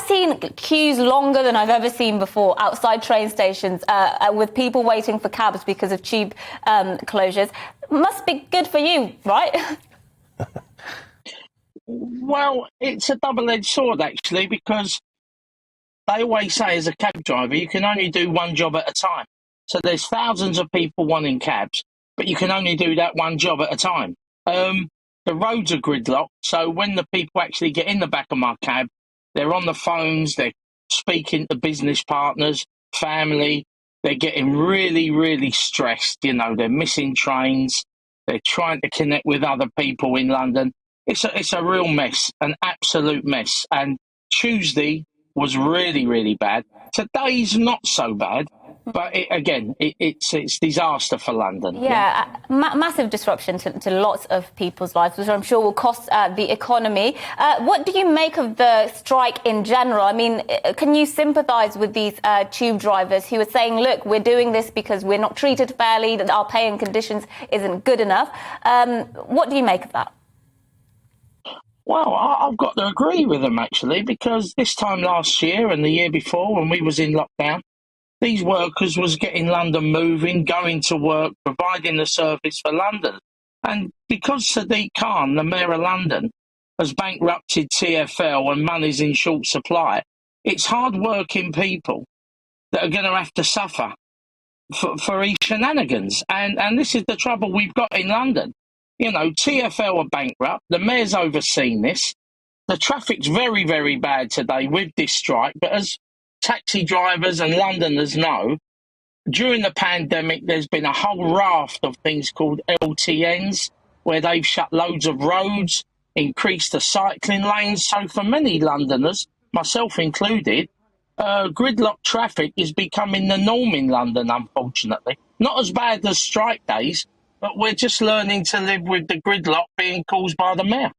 seen queues longer than I've ever seen before outside train stations with people waiting for cabs because of tube closures. Must be good for you, right? Well, it's a double-edged sword, actually, because they always say as a cab driver, you can only do one job at a time. So there's thousands of people wanting cabs, but you can only do that one job at a time. The roads are gridlocked, so when the people actually get in the back of my cab, they're on the phones, they're speaking to business partners, family, they're getting really, really stressed. You know, they're missing trains, they're trying to connect with other people in London. It's a real mess, an absolute mess. And Tuesday was really, really bad. Today's not so bad, but it's disaster for London. Yeah, massive disruption to lots of people's lives, which I'm sure will cost the economy. What do you make of the strike in general? I mean, can you sympathise with these tube drivers who are saying, look, we're doing this because we're not treated fairly, that our pay and conditions isn't good enough? What do you make of that? Well, I've got to agree with them, actually, because this time last year and the year before, when we was in lockdown, these workers was getting London moving, going to work, providing the service for London. And because Sadiq Khan, the Mayor of London, has bankrupted TfL and money's in short supply, it's hard-working people that are going to have to suffer for these shenanigans. And this is the trouble we've got in London. You know, TfL are bankrupt. The Mayor's overseen this. The traffic's very, very bad today with this strike. But as taxi drivers and Londoners know, during the pandemic, there's been a whole raft of things called LTNs, where they've shut loads of roads, increased the cycling lanes. So for many Londoners, myself included, gridlock traffic is becoming the norm in London, unfortunately. Not as bad as strike days, but we're just learning to live with the gridlock being caused by the Mayor.